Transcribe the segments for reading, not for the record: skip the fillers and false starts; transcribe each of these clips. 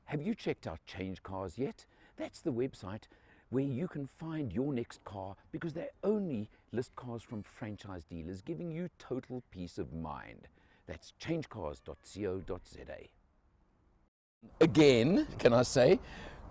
Have you checked out Change Cars yet? That's the website where you can find your next car, because they only list cars from franchise dealers, giving you total peace of mind. That's changecars.co.za. Again, can I say,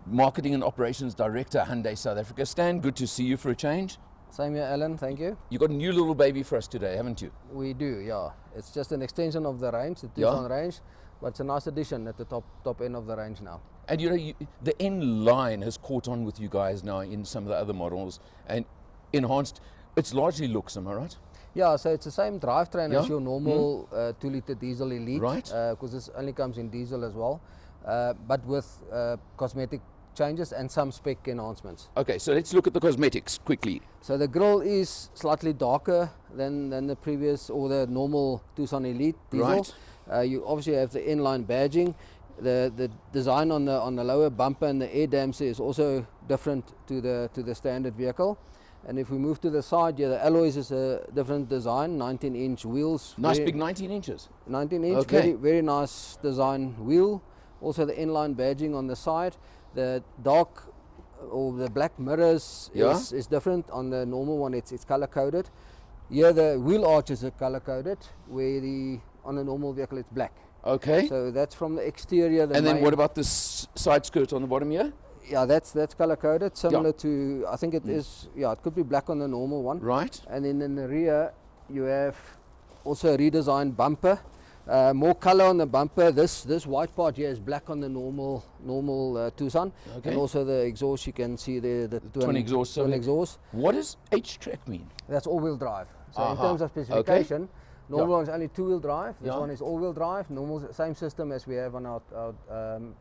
Marketing and Operations Director, Hyundai South Africa. Stan, good to see you for a change. Same here, Alan, thank you. You got a new little baby for us today, haven't you? We do, yeah. It's just an extension of the range, the Tucson range, but it's a nice addition at the top end of the range now. And you know, the N line has caught on with you guys now in some of the other models and enhanced. It's largely looks, am I right? Yeah, so it's the same drivetrain as your normal 2-liter diesel Elite, right? Because this only comes in diesel as well, but with cosmetic changes and some spec enhancements. Okay, so let's look at the cosmetics quickly. So the grille is slightly darker than the previous or the normal Tucson Elite diesel. Right. You obviously have the inline badging. The design on the lower bumper and the air damper is also different to the standard vehicle. And if we move to the side, yeah, the alloys is a different design, 19-inch wheels. Nice big 19 inches. 19-inch, okay. Very nice design wheel. Also the inline badging on the side. The dark or the black mirrors is different. On the normal one, it's color coded. Here the wheel arches are color coded, where on the normal vehicle it's black. Okay. So that's from the exterior. And then what about this side skirt on the bottom here? Yeah, that's color coded, similar to, I think it is, it could be black on the normal one. Right. And then in the rear, you have also a redesigned bumper. More color on the bumper. This white part here is black on the normal Tucson. Okay. And also the exhaust, you can see there the twin exhaust. What does H-Track mean? That's all-wheel drive. So in terms of specification, normal one is only 2-wheel drive. This one is all-wheel drive. Normal, same system as we have on our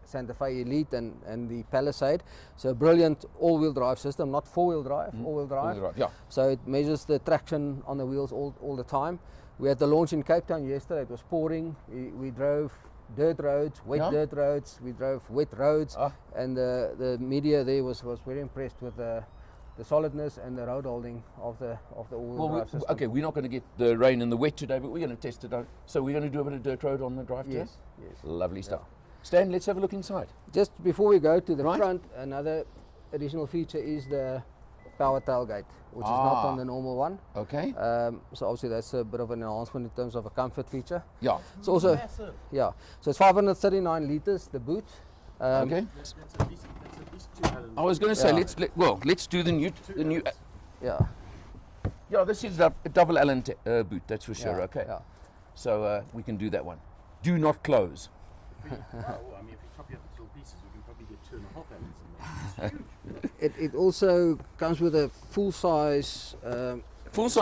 Santa Fe Elite and the Palisade. So brilliant all-wheel drive system, not 4-wheel drive, all-wheel drive. So it measures the traction on the wheels all the time. We had the launch in Cape Town yesterday. It was pouring. We drove dirt roads, wet dirt roads. We drove wet roads, and the media there was very impressed with the solidness and the road holding of the all-wheel drive system. Okay, we're not going to get the rain and the wet today, but we're going to test it out. So we're going to do a bit of dirt road on the drive today? Yes. Lovely stuff. Stan, let's have a look inside. Just before we go to the front, another additional feature is the power tailgate, which is not on the normal one. Okay. So obviously that's a bit of an enhancement in terms of a comfort feature. Yeah. It's also massive. Yeah. So it's 539 liters, the boot. Okay. That's at least 2 Alan. I was going to say let's do the new. Yeah, this is a double Allen boot, that's for sure. Okay. Yeah. So we can do that one. Do not close. I mean, if you chop it up into little pieces, we can probably get 2.5 Allens in there. It also comes with a full-size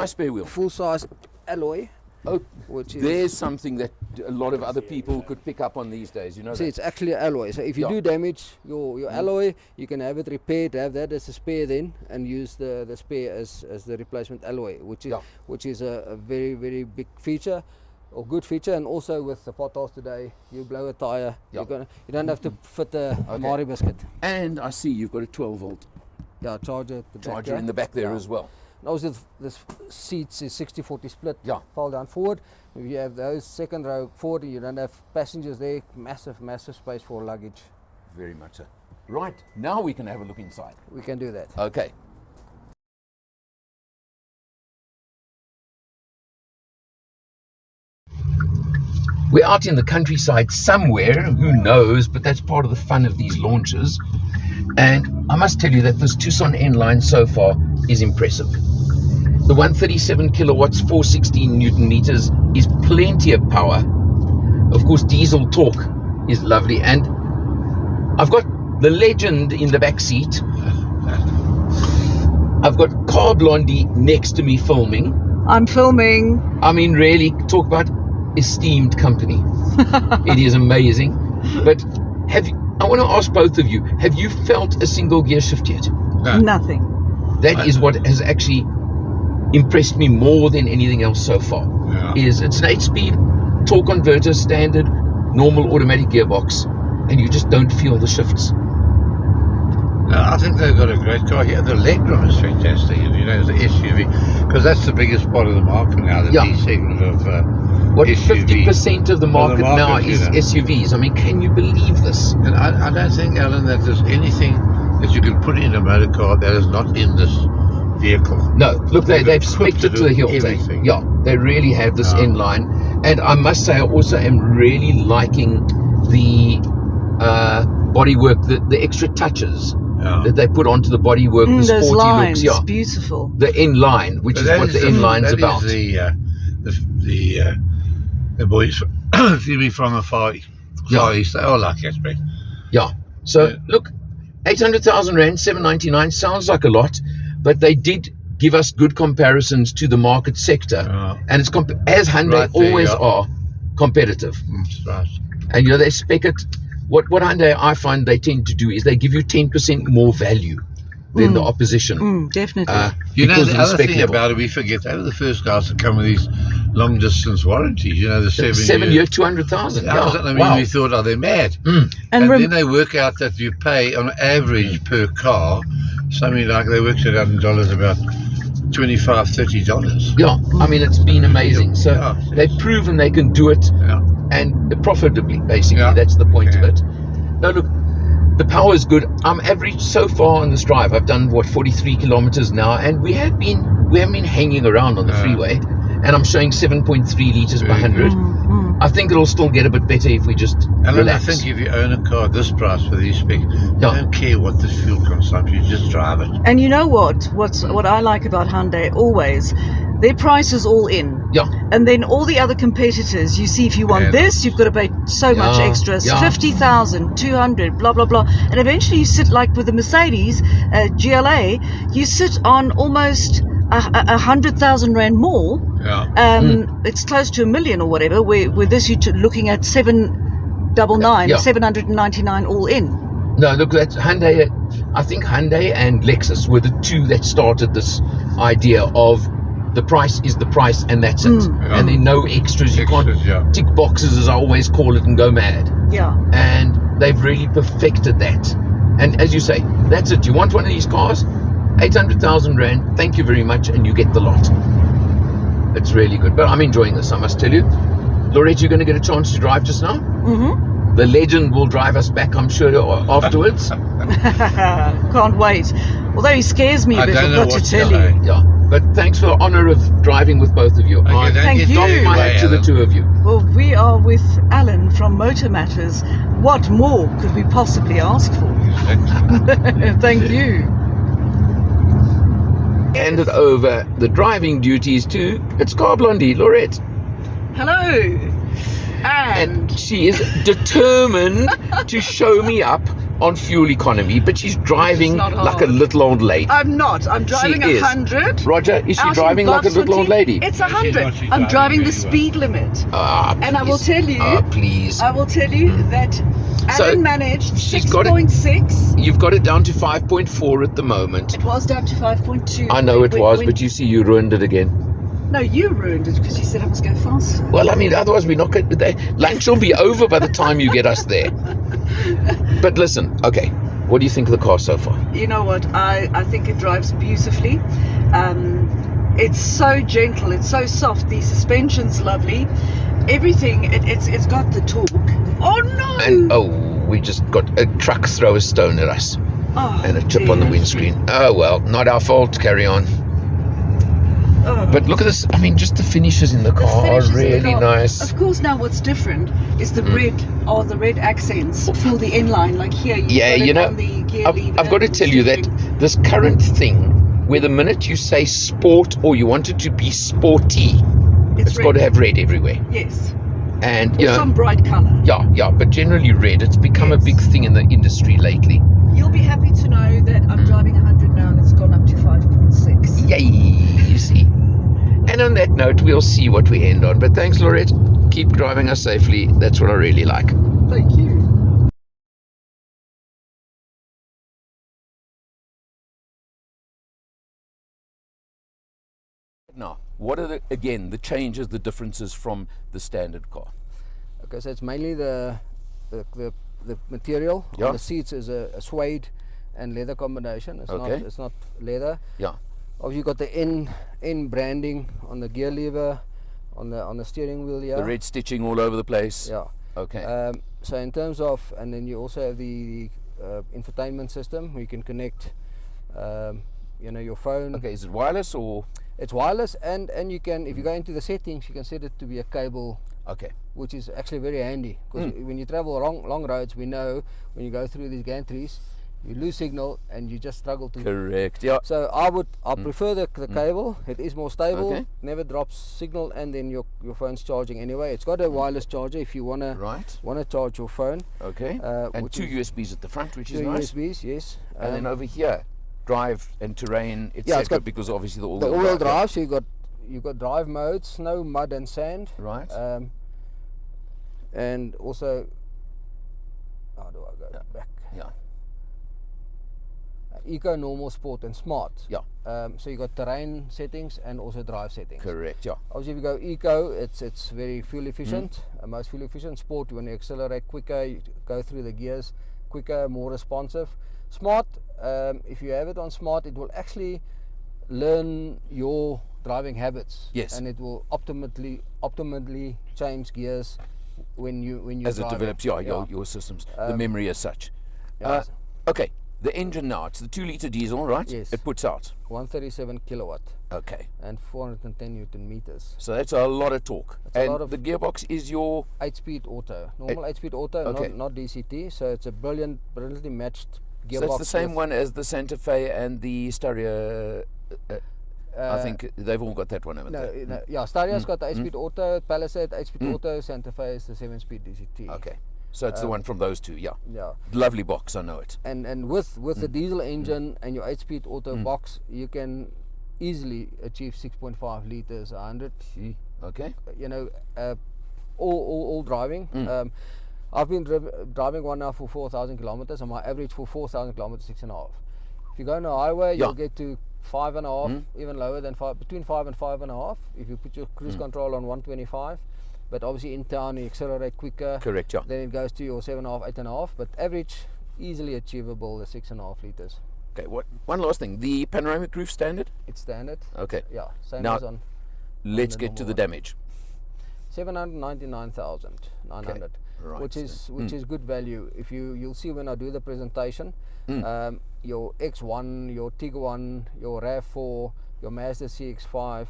spare wheel. Full-size alloy. Oh, there's something that a lot of other people could pick up on these days, you know. See, it's actually an alloy. So if you do damage your alloy, you can have it repaired, have that as a spare then, and use the spare as the replacement alloy, which is a very, very big feature, or good feature. And also with the potholes today, you blow a tire, you don't have to fit a Mari biscuit. And I see you've got a 12-volt charger in the back there as well. Also, this seats is 60-40 split, fold down forward. If you have those second row forward, you don't have passengers there, massive space for luggage. Very much so. Right, now we can have a look inside. We can do that. Okay. We're out in the countryside somewhere, who knows, but that's part of the fun of these launches. And I must tell you that this Tucson N line so far is impressive. The 137 kilowatts, 416 Newton meters is plenty of power. Of course, diesel torque is lovely. And I've got the legend in the back seat. I've got Car Blondie next to me filming. I'm filming. I mean, really, talk about esteemed company. It is amazing. But I want to ask both of you, have you felt a single gear shift yet? Nothing. That is what has actually impressed me more than anything else so far. It's an 8-speed torque converter, standard, normal automatic gearbox, and you just don't feel the shifts. I think they've got a great car here. The legroom is fantastic, and the SUV, because that's the biggest part of the market now, the D segment of what, SUV. 50% of the market, now market, is you know. SUVs. I mean, can you believe this? And I don't think, Alan, that there's anything that you can put in a motor car that is not in this vehicle. No, look, they've equipped spec'd to it to the do hilt. everything. Yeah, they really have this Yeah. inline. And I must say, I also am really liking the bodywork, the extra touches Yeah. that they put onto the bodywork, the Those sporty lines, looks. Yeah, beautiful. the inline, which But is that what the the- inline's that about. is the boys, excuse me, from the Far East. They all like aspect. Yeah. So Yeah. look, 800,000 rand, 799 sounds like a lot, but they did give us good comparisons to the market sector, Yeah. and it's as Hyundai Right there, always yeah. are competitive. That's right. And you know, they spec it. What Hyundai, I find they tend to do is they give you 10% more value than the opposition. Definitely. You know, because the of other spec thing level. about it, we forget, they were the first guys to come with these long distance warranties, you know, the 7 year, 200,000. I mean, Wow. we thought, oh, they're mad. and And then they work out that you pay on average per car, something like they worked it out in dollars about $25, $30. Yeah, I mean, it's been amazing. So Yeah. they've proven they can do it, Yeah. and profitably, basically. Yeah. That's the point of Yeah. it. No, look, the power is good. I'm average so far on this drive. I've done 43 kilometers now, and we haven't been hanging around on the Yeah. freeway, and I'm showing 7.3 liters per Very 100. I think it'll still get a bit better if we just And then I relax. think if you own a car at this price with these specs, you Yeah. don't care what the fuel consumption, you just drive it. And you know what I like about Hyundai always, their price is all in. Yeah. And then all the other competitors, you see, if you want Yeah. this, you've got to pay so much Yeah, extra. It's yeah. 50,000, 200, blah, blah, blah. And eventually you sit, like with the Mercedes GLA, you sit on almost 100,000 rand more. Yeah. It's close to $1 million or whatever. With this, you're looking at 799, Yeah. 799 all in. No, look, that's Hyundai. I think Hyundai and Lexus were the two that started this idea of the price is the price, and that's it. Yeah. And there are no extras. You Extras, can't yeah. tick boxes, as I always call it, and go mad. Yeah. And they've really perfected that. And as you say, that's it. You want one of these cars, 800,000 rand. Thank you very much, and you get the lot. It's really good. But I'm enjoying this, I must tell you. Laurette, you're going to get a chance to drive just now. Mm-hmm. The legend will drive us back, I'm sure, afterwards. Can't wait. Although he scares me a I bit, don't I've know got to what tell to say. you. Yeah. But thanks for the honor of driving with both of you. I don't Thank get you. carried doff my away, hat to the Alan. two of you. Well, we are with Alan from Motor Matters. What more could we possibly ask for? Thank you. Handed over the driving duties to its car blondie, Laurette. Hello. And she is determined to show me up on fuel economy, but she's driving not like a hard. little old lady. I'm not. I'm driving She is. 100. Roger, is she out in driving like a little old Boxwood. lady? It's No, she's 100. not. She's I'm driving driving the really speed limit. Ah, And I will please. tell you- Ah, please. I will tell you that So, Alan managed she's got it- 6.6. You've got it down to 5.4 at the moment. It was down to 5.2. I know it When- was, when- but you see, you ruined it again. No, you ruined it because you said I must go faster. Well, I mean, otherwise we're not going to... Lunch will be over by the time you get us there. But listen, okay, what do you think of the car so far? You know what? I think it drives beautifully. It's so gentle. It's so soft. The suspension's lovely. Everything. It's got the torque. Oh no! And, oh, we just got a truck throw a stone at us Oh, and a chip on the dear. windscreen. Oh, well, not our fault. Carry on. Oh. But look at this. I mean, just the finishes in the The car finishes are in the really car. nice. Of course, now what's different is the red accents for the inline. Like here, you've Yeah, got it you know, on the gear lever I've got to and tell you that steering. this current thing, where the minute you say sport or you want it to be sporty, it's got red. to have red everywhere. Yes, And, or you know, some bright color. yeah, but generally red. It's become a Yes. big thing in the industry lately. You'll be happy to know that I'm driving 100 now and it's gone up to 5.6. Yay, you see. And on that note, we'll see what we end on. But thanks, Laurette. Keep driving us safely. That's what I really like. Thank you. Now, what are the changes, the differences from the standard car? Okay, so it's mainly the material. Yeah. On the seats is a suede and leather combination. Okay. It's not leather. Yeah. Obviously, you got the N branding on the gear lever, on the steering wheel here. The red stitching all over the place. Yeah. Okay. So in terms of, and then you also have the infotainment system. You can connect, your phone. Okay, is it wireless or? It's wireless, and you can, if you go into the settings, you can set it to be a cable. Okay. Which is actually very handy, because when you travel long roads, we know when you go through these gantries, you lose signal and you just struggle to. Correct. Yeah. So I prefer the cable. It is more stable. Okay. Never drops signal, and then your phone's charging anyway. It's got a wireless charger if you wanna charge your phone. Okay. And two USBs at the front, which is two nice. USBs, yes. And then over here, drive and terrain, Yeah, etc. it's got because obviously the all-wheel all-wheel drive. So you've got drive mode, snow, mud, and sand. Right. And also, how do I go back? Yeah. Eco, normal, sport, and smart. Yeah. So you got terrain settings and also drive settings. Correct. Yeah. Obviously, if you go eco, it's very fuel efficient. Most fuel efficient. Sport, when you accelerate quicker, you go through the gears quicker, more responsive. Smart, if you have it on smart, it will actually learn your driving habits. Yes. And it will optimally change gears when you as it driving. develops. Your systems, the memory as such. Yes. Okay. The engine now, it's the 2-litre diesel, right? Yes. It puts out. 137 kilowatt. Okay. And 410 Newton meters. So that's a lot of torque. That's a lot of the gearbox is your 8-speed auto. Normal 8-speed auto, okay. not DCT. So it's a brilliantly matched gearbox. So it's the same one as the Santa Fe and the Stereo. I think they've all got that one, haven't they? No, yeah, Stario's got the 8-speed auto, Palisade 8-speed auto, Santa Fe is the 7-speed DCT. Okay. So it's the one from those two, yeah. Yeah. Lovely box, I know it. And with the diesel engine and your 8-speed auto box, you can easily achieve 6.5 liters, 100. Okay. All driving. I've been driving one now for 4,000 kilometers, and my average for 4,000 kilometers 6.5. If you go on a highway, you'll get to 5.5, even lower than 5, between 5 and 5.5. If you put your cruise control on 125. But obviously in town you accelerate quicker. Correct, yeah. Then it goes to your 7.5, 8.5. But average, easily achievable, the 6.5 liters. Okay, one last thing. The panoramic roof standard? It's standard. Okay. Yeah, same now, as on. Let's get to the damage. 799,900. Okay. Right. Which is good value. If you'll see when I do the presentation, your X1, your Tiguan, your RAV4, your Mazda CX-5.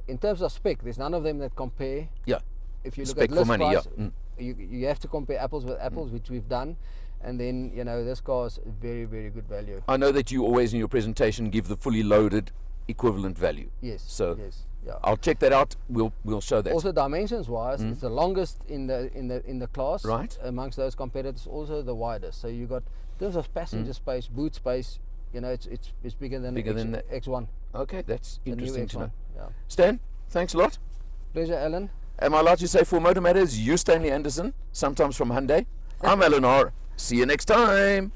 In terms of spec, there's none of them that compare. Yeah. If you look spec at list for money, price, yeah. You have to compare apples with apples, which we've done, and then this car's very, very good value. I know that you always in your presentation give the fully loaded equivalent value. Yes. So yes, yeah. I'll check that out. We'll show that. Also, dimensions wise, it's the longest in the class. Right. Amongst those competitors, also the widest. So you got in terms of passenger space, boot space. It's bigger than the X1. Okay, that's interesting to know. Yeah. Stan, thanks a lot. Pleasure, Alan. Am I allowed to say for Motor Matters, you Stanley Anderson, sometimes from Hyundai? I'm Alan R. See you next time.